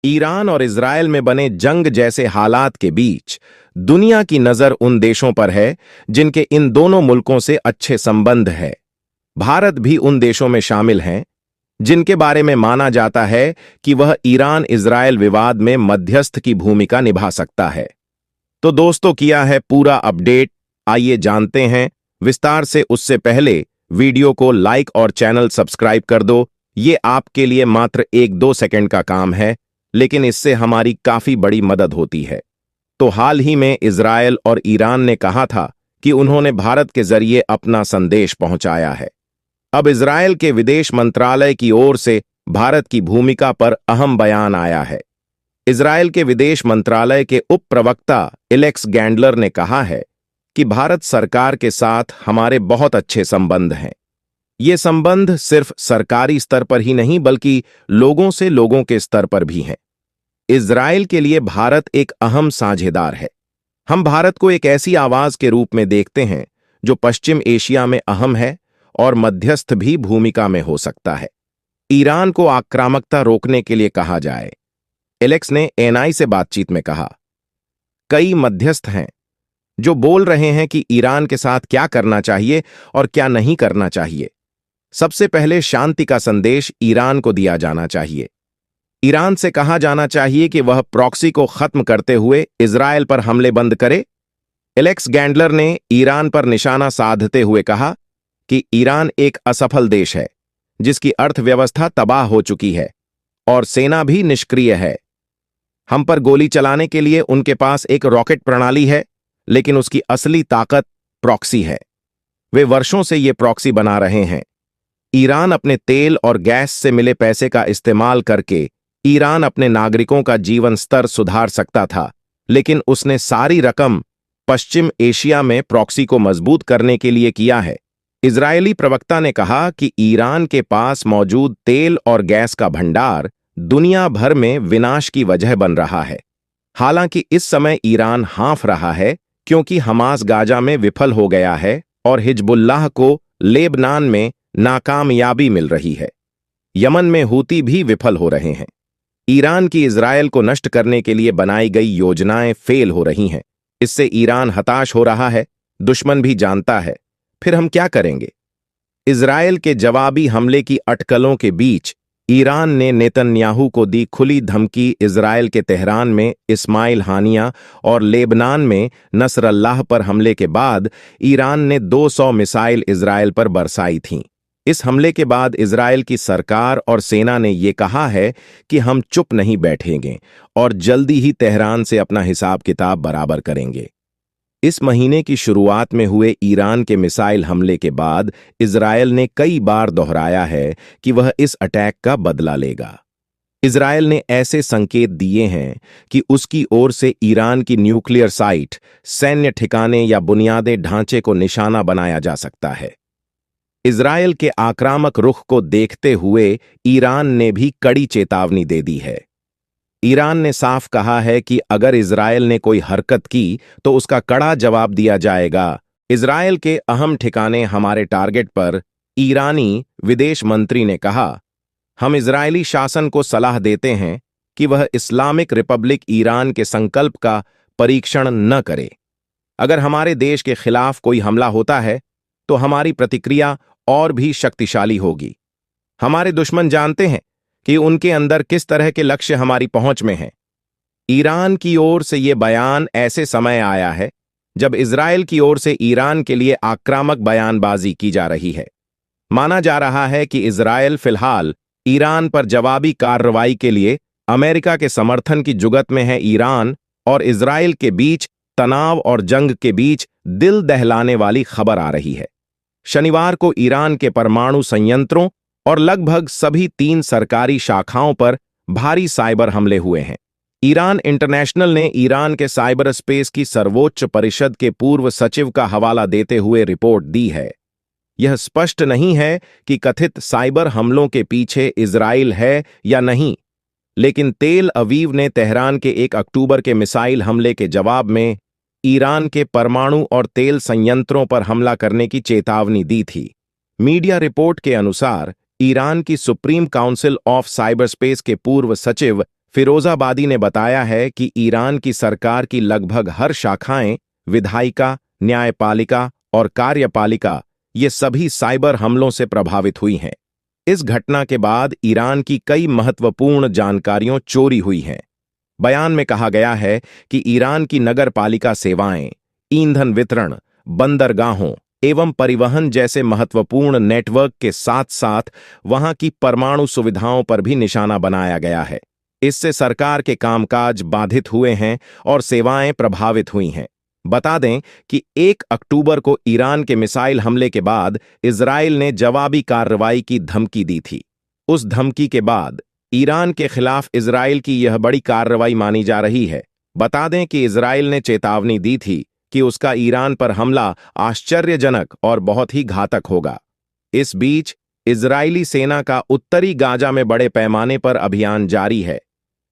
Iran और Israel में बने जंग जैसे हालात के बीच दुनिया की नजर उन देशों पर है जिनके इन दोनों मुल्कों से अच्छे संबंध है। भारत भी उन देशों में शामिल हैं जिनके बारे में माना जाता है कि वह ईरान इजरायल विवाद में मध्यस्थ की भूमिका निभा सकता है। तो दोस्तों, किया है पूरा अपडेट, आइए जानते हैं विस्तार से। उससे पहले वीडियो को लाइक और चैनल सब्सक्राइब कर दो। ये आपके लिए मात्र 1-2 सेकंड का काम है, लेकिन इससे हमारी काफी बड़ी मदद होती है। तो हाल ही में इजरायल और ईरान ने कहा था कि उन्होंने भारत के जरिए अपना संदेश पहुंचाया है। अब इजरायल के विदेश मंत्रालय की ओर से भारत की भूमिका पर अहम बयान आया है। इजरायल के विदेश मंत्रालय के उप प्रवक्ता एलेक्स गैंडलर ने कहा है कि भारत सरकार के साथ हमारे बहुत अच्छे संबंध हैं। ये संबंध सिर्फ सरकारी स्तर पर ही नहीं बल्कि लोगों से लोगों के स्तर पर भी हैं। इजरायल के लिए भारत एक अहम साझेदार है। हम भारत को एक ऐसी आवाज के रूप में देखते हैं जो पश्चिम एशिया में अहम है और मध्यस्थ भी भूमिका में हो सकता है। ईरान को आक्रामकता रोकने के लिए कहा जाए, एलेक्स ने एनआई से बातचीत में कहा। कई मध्यस्थ हैं जो बोल रहे हैं कि ईरान के साथ क्या करना चाहिए और क्या नहीं करना चाहिए। सबसे पहले शांति का संदेश ईरान को दिया जाना चाहिए। ईरान से कहा जाना चाहिए कि वह प्रॉक्सी को खत्म करते हुए इजरायल पर हमले बंद करे। एलेक्स गैंडलर ने ईरान पर निशाना साधते हुए कहा कि ईरान एक असफल देश है जिसकी अर्थव्यवस्था तबाह हो चुकी है और सेना भी निष्क्रिय है। हम पर गोली चलाने के लिए उनके पास एक रॉकेट प्रणाली है, लेकिन उसकी असली ताकत प्रॉक्सी है। वे वर्षों से ये प्रॉक्सी बना रहे हैं। ईरान अपने तेल और गैस से मिले पैसे का इस्तेमाल करके ईरान अपने नागरिकों का जीवन स्तर सुधार सकता था, लेकिन उसने सारी रकम पश्चिम एशिया में प्रॉक्सी को मजबूत करने के लिए किया है। इजरायली प्रवक्ता ने कहा कि ईरान के पास मौजूद तेल और गैस का भंडार दुनिया भर में विनाश की वजह बन रहा है। हालांकि इस समय ईरान हाँफ रहा है क्योंकि हमास गाजा में विफल हो गया है और हिजबुल्लाह को लेबनान में नाकामयाबी मिल रही है। यमन में हूती भी विफल हो रहे हैं। ईरान की इजरायल को नष्ट करने के लिए बनाई गई योजनाएं फेल हो रही हैं। इससे ईरान हताश हो रहा है। दुश्मन भी जानता है। फिर हम क्या करेंगे? इजरायल के जवाबी हमले की अटकलों के बीच ईरान ने नेतन्याहू को दी खुली धमकी। इजरायल के तेहरान में इस्माइल हानिया और लेबनान में नसरल्लाह पर हमले के बाद ईरान ने 200 मिसाइल इजरायल पर बरसाई थीं। इस हमले के बाद इजरायल की सरकार और सेना ने यह कहा है कि हम चुप नहीं बैठेंगे और जल्दी ही तेहरान से अपना हिसाब किताब बराबर करेंगे। इस महीने की शुरुआत में हुए ईरान के मिसाइल हमले के बाद इजरायल ने कई बार दोहराया है कि वह इस अटैक का बदला लेगा। इजरायल ने ऐसे संकेत दिए हैं कि उसकी ओर से ईरान की न्यूक्लियर साइट, सैन्य ठिकाने या बुनियादी ढांचे को निशाना बनाया जा सकता है। इजरायल के आक्रामक रुख को देखते हुए ईरान ने भी कड़ी चेतावनी दे दी है। ईरान ने साफ कहा है कि अगर इजरायल ने कोई हरकत की तो उसका कड़ा जवाब दिया जाएगा। इजरायल के अहम ठिकाने हमारे टारगेट पर, ईरानी विदेश मंत्री ने कहा। हम इजरायली शासन को सलाह देते हैं कि वह इस्लामिक रिपब्लिक ईरान के संकल्प का परीक्षण न करे। अगर हमारे देश के खिलाफ कोई हमला होता है तो हमारी प्रतिक्रिया और भी शक्तिशाली होगी। हमारे दुश्मन जानते हैं कि उनके अंदर किस तरह के लक्ष्य हमारी पहुंच में हैं। ईरान की ओर से यह बयान ऐसे समय आया है जब इजरायल की ओर से ईरान के लिए आक्रामक बयानबाजी की जा रही है। माना जा रहा है कि इजरायल फिलहाल ईरान पर जवाबी कार्रवाई के लिए अमेरिका के समर्थन की जुगत में है। ईरान और इजरायल के बीच तनाव और जंग के बीच दिल दहलाने वाली खबर आ रही है। शनिवार को ईरान के परमाणु संयंत्रों और लगभग सभी 3 सरकारी शाखाओं पर भारी साइबर हमले हुए हैं। ईरान इंटरनेशनल ने ईरान के साइबर स्पेस की सर्वोच्च परिषद के पूर्व सचिव का हवाला देते हुए रिपोर्ट दी है। यह स्पष्ट नहीं है कि कथित साइबर हमलों के पीछे इजराइल है या नहीं, लेकिन तेल अवीव ने तेहरान के 1 अक्टूबर के मिसाइल हमले के जवाब में ईरान के परमाणु और तेल संयंत्रों पर हमला करने की चेतावनी दी थी। मीडिया रिपोर्ट के अनुसार ईरान की supreme council of cyber space के पूर्व सचिव फिरोजाबादी ने बताया है कि ईरान की सरकार की लगभग हर शाखाएं, विधायिका, न्यायपालिका और कार्यपालिका, ये सभी साइबर हमलों से प्रभावित हुई हैं। इस घटना के बाद ईरान की कई महत्वपूर्ण जानकारियां चोरी हुई हैं। बयान में कहा गया है कि ईरान की नगरपालिका सेवाएं, ईंधन वितरण, बंदरगाहों एवं परिवहन जैसे महत्वपूर्ण नेटवर्क के साथ साथ वहां की परमाणु सुविधाओं पर भी निशाना बनाया गया है। इससे सरकार के कामकाज बाधित हुए हैं और सेवाएं प्रभावित हुई हैं। बता दें कि 1 अक्टूबर को ईरान के मिसाइल हमले के बाद इजराइल ने जवाबी कार्रवाई की धमकी दी थी। उस धमकी के बाद ईरान के खिलाफ इजराइल की यह बड़ी कार्रवाई मानी जा रही है। बता दें कि इजराइल ने चेतावनी दी थी कि उसका ईरान पर हमला आश्चर्यजनक और बहुत ही घातक होगा। इस बीच इजरायली सेना का उत्तरी गाजा में बड़े पैमाने पर अभियान जारी है।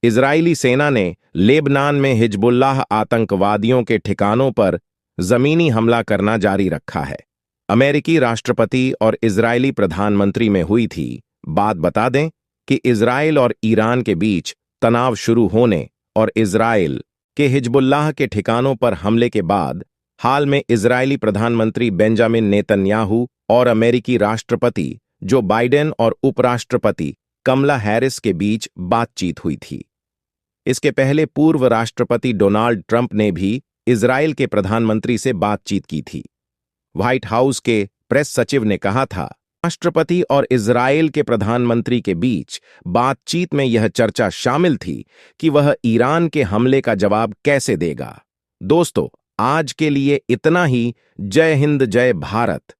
इजरायली सेना ने लेबनान में हिजबुल्लाह आतंकवादियों के ठिकानों पर जमीनी हमला करना जारी रखा है। अमेरिकी राष्ट्रपति और इजरायली प्रधानमंत्री में हुई थी बात। बता दें कि इजराइल और ईरान के बीच तनाव शुरू होने और इजराइल के हिजबुल्लाह के ठिकानों पर हमले के बाद हाल में इजरायली प्रधानमंत्री बेंजामिन नेतन्याहू और अमेरिकी राष्ट्रपति जो बाइडेन और उपराष्ट्रपति कमला हैरिस के बीच बातचीत हुई थी। इसके पहले पूर्व राष्ट्रपति डोनाल्ड ट्रंप ने भी इजराइल के प्रधानमंत्री से बातचीत की थी। व्हाइट हाउस के प्रेस सचिव ने कहा था, राष्ट्रपति और इजराइल के प्रधानमंत्री के बीच बातचीत में यह चर्चा शामिल थी कि वह ईरान के हमले का जवाब कैसे देगा। दोस्तों, आज के लिए इतना ही। जय हिंद, जय भारत।